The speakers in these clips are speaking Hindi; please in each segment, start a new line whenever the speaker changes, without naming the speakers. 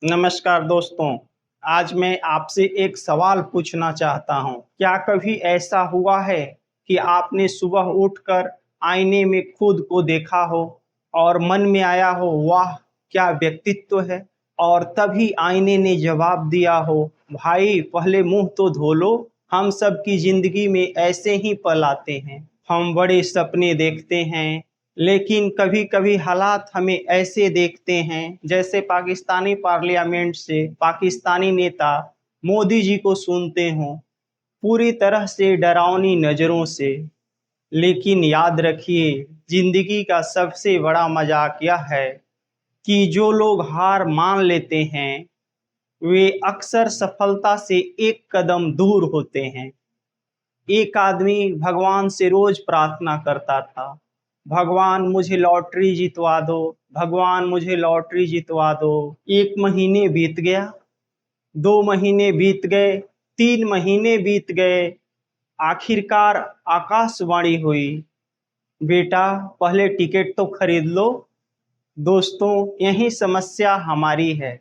नमस्कार दोस्तों। आज मैं आपसे एक सवाल पूछना चाहता हूँ। क्या कभी ऐसा हुआ है कि आपने सुबह उठकर आईने में खुद को देखा हो और मन में आया हो, वाह क्या व्यक्तित्व है, और तभी आईने ने जवाब दिया हो, भाई पहले मुंह तो धो लो। हम सब की जिंदगी में ऐसे ही पल आते हैं। हम बड़े सपने देखते हैं, लेकिन कभी-कभी हालात हमें ऐसे देखते हैं जैसे पाकिस्तानी पार्लियामेंट से पाकिस्तानी नेता मोदी जी को सुनते हों, पूरी तरह से डरावनी नज़रों से। लेकिन याद रखिए, ज़िंदगी का सबसे बड़ा मज़ाक यह है कि जो लोग हार मान लेते हैं, वे अक्सर सफलता से एक कदम दूर होते हैं। एक आदमी भगवान से रोज प्रार्थना करता था, भगवान मुझे लॉटरी जितवा दो, भगवान मुझे लॉटरी जितवा दो। 1 महीने बीत गया, 2 महीने बीत गए, 3 महीने बीत गए। आखिरकार आकाशवाणी हुई, बेटा पहले टिकट तो खरीद लो। दोस्तों, यही समस्या हमारी है।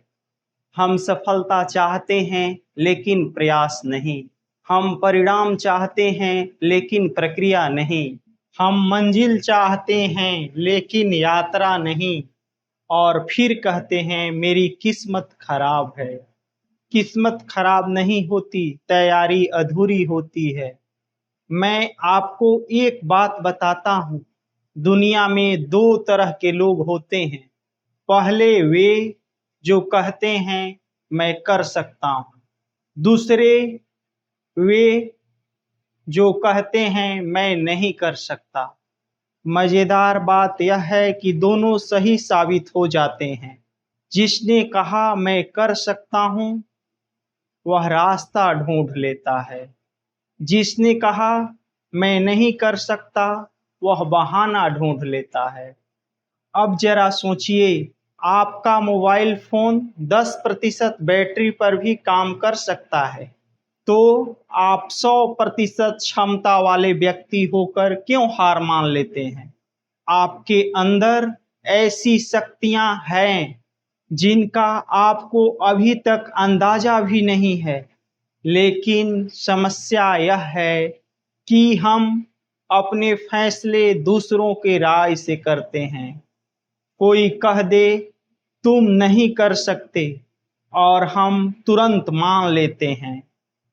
हम सफलता चाहते हैं लेकिन प्रयास नहीं। हम परिणाम चाहते हैं लेकिन प्रक्रिया नहीं। हम मंजिल चाहते हैं लेकिन यात्रा नहीं। और फिर कहते हैं मेरी किस्मत खराब है। किस्मत खराब नहीं होती, तैयारी अधूरी होती है। मैं आपको एक बात बताता हूँ, दुनिया में 2 तरह के लोग होते हैं। पहले वे जो कहते हैं मैं कर सकता हूँ, दूसरे वे जो कहते हैं मैं नहीं कर सकता। मज़ेदार बात यह है कि दोनों सही साबित हो जाते हैं। जिसने कहा मैं कर सकता हूँ, वह रास्ता ढूंढ लेता है। जिसने कहा मैं नहीं कर सकता, वह बहाना ढूंढ लेता है। अब जरा सोचिए, आपका मोबाइल फ़ोन 10% बैटरी पर भी काम कर सकता है, तो आप 100% क्षमता वाले व्यक्ति होकर क्यों हार मान लेते हैं? आपके अंदर ऐसी शक्तियाँ हैं जिनका आपको अभी तक अंदाज़ा भी नहीं है। लेकिन समस्या यह है कि हम अपने फैसले दूसरों के राय से करते हैं। कोई कह दे तुम नहीं कर सकते और हम तुरंत मान लेते हैं।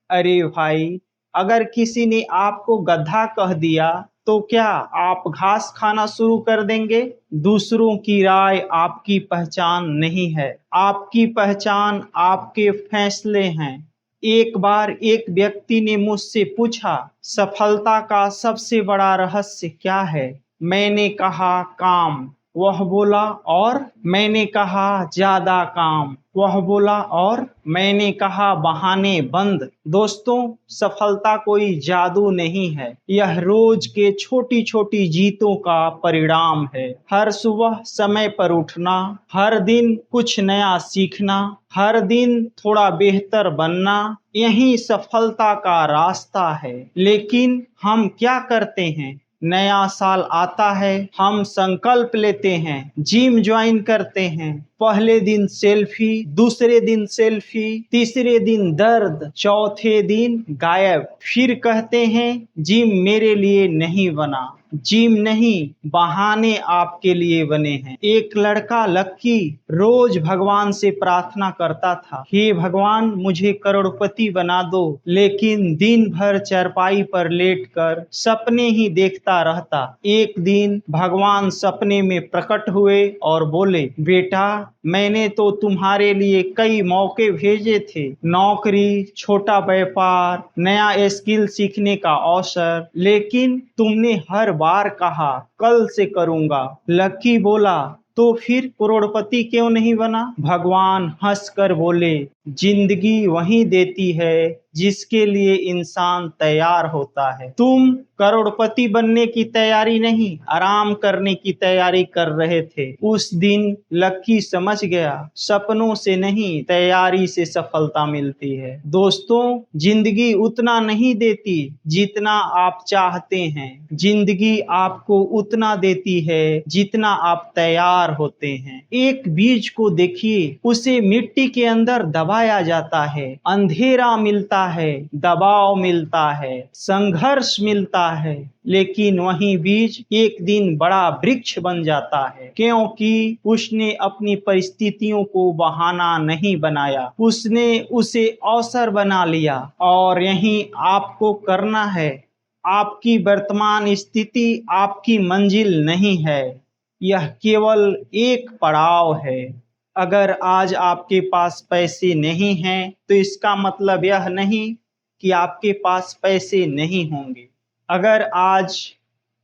अरे भाई, अगर किसी ने आपको गधा कह दिया तो क्या आप घास खाना शुरू कर देंगे? दूसरों की राय आपकी पहचान नहीं है। आपकी पहचान आपके फैसले हैं। एक बार एक व्यक्ति ने मुझसे पूछा, सफलता का सबसे बड़ा रहस्य क्या है? मैंने कहा काम। वह बोला और? मैंने कहा ज्यादा काम। वह बोला और? मैंने कहा बहाने बंद। दोस्तों, सफलता कोई जादू नहीं है, यह रोज के छोटी छोटी जीतों का परिणाम है। हर सुबह समय पर उठना, हर दिन कुछ नया सीखना, हर दिन थोड़ा बेहतर बनना, यही सफलता का रास्ता है। लेकिन हम क्या करते हैं? नया साल आता है, हम संकल्प लेते हैं, जिम ज्वाइन करते हैं। पहले दिन सेल्फी, दूसरे दिन सेल्फी, तीसरे दिन दर्द, चौथे दिन गायब। फिर कहते हैं जिम मेरे लिए नहीं बना। जिम नहीं, बहाने आपके लिए बने हैं। एक लड़का लक्की रोज भगवान से प्रार्थना करता था, हे भगवान मुझे करोड़पति बना दो, लेकिन दिन भर चारपाई पर लेटकर सपने ही देखता रहता। एक दिन भगवान सपने में प्रकट हुए और बोले, बेटा मैंने तो तुम्हारे लिए कई मौके भेजे थे, नौकरी, छोटा व्यापार, नया स्किल सीखने का अवसर, लेकिन तुमने हर बार कहा कल से करूंगा। लक्की बोला, तो फिर करोड़पति क्यों नहीं बना? भगवान हंसकर बोले, जिंदगी वही देती है जिसके लिए इंसान तैयार होता है। तुम करोड़पति बनने की तैयारी नहीं, आराम करने की तैयारी कर रहे थे। उस दिन लक्की समझ गया, सपनों से नहीं तैयारी से सफलता मिलती है। दोस्तों, जिंदगी उतना नहीं देती जितना आप चाहते हैं। जिंदगी आपको उतना देती है जितना आप तैयार होते हैं। एक बीज को देखिए, उसे मिट्टी के अंदर दबाया जाता है, अंधेरा मिलता है, दबाव मिलता है, संघर्ष मिलता है, लेकिन वही बीज एक दिन बड़ा वृक्ष बन जाता है, क्योंकि उसने अपनी परिस्थितियों को बहाना नहीं बनाया, उसने उसे अवसर बना लिया। और यही आपको करना है। आपकी वर्तमान स्थिति आपकी मंजिल नहीं है, यह केवल एक पड़ाव है। अगर आज आपके पास पैसे नहीं हैं, तो इसका मतलब यह नहीं कि आपके पास पैसे नहीं होंगे। अगर आज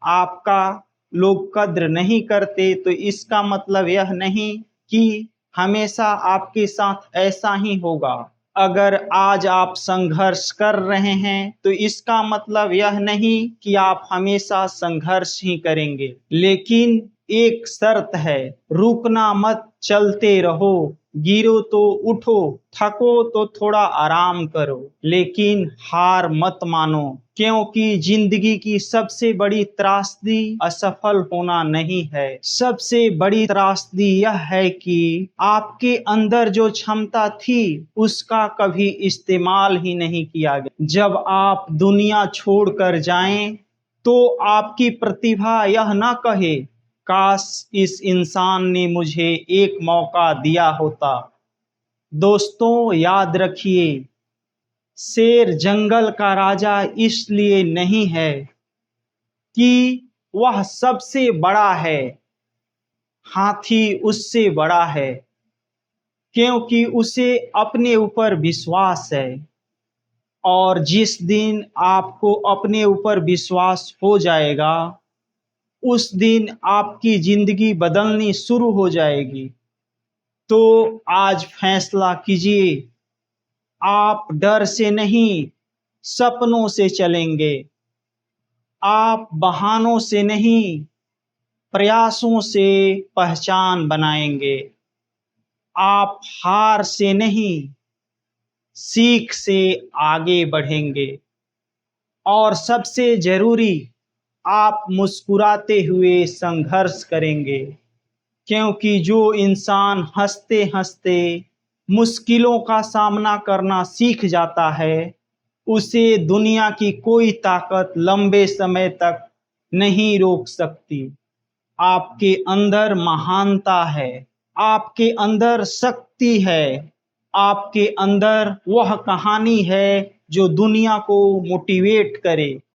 आपका लोग कद्र नहीं करते, तो इसका मतलब यह नहीं कि हमेशा आपके साथ ऐसा ही होगा। अगर आज आप संघर्ष कर रहे हैं, तो इसका मतलब यह नहीं कि आप हमेशा संघर्ष ही करेंगे। लेकिन एक शर्त है, रुकना मत, चलते रहो। गिरो तो उठो, थको तो थोड़ा आराम करो, लेकिन हार मत मानो, क्योंकि जिंदगी की सबसे बड़ी त्रासदी असफल होना नहीं है। सबसे बड़ी त्रासदी यह है कि आपके अंदर जो क्षमता थी उसका कभी इस्तेमाल ही नहीं किया गया। जब आप दुनिया छोड़कर जाएं, तो आपकी प्रतिभा यह ना कहे, काश इस इंसान ने मुझे एक मौका दिया होता। दोस्तों, याद रखिए, शेर जंगल का राजा इसलिए नहीं है कि वह सबसे बड़ा है, हाथी उससे बड़ा है, क्योंकि उसे अपने ऊपर विश्वास है। और जिस दिन आपको अपने ऊपर विश्वास हो जाएगा, उस दिन आपकी जिंदगी बदलनी शुरू हो जाएगी। तो आज फैसला कीजिए, आप डर से नहीं, सपनों से चलेंगे। आप बहानों से नहीं, प्रयासों से पहचान बनाएंगे। आप हार से नहीं, सीख से आगे बढ़ेंगे। और सबसे जरूरी, आप मुस्कुराते हुए संघर्ष करेंगे, क्योंकि जो इंसान हंसते हंसते मुश्किलों का सामना करना सीख जाता है, उसे दुनिया की कोई ताकत लंबे समय तक नहीं रोक सकती। आपके अंदर महानता है, आपके अंदर शक्ति है, आपके अंदर वह कहानी है जो दुनिया को मोटिवेट करे।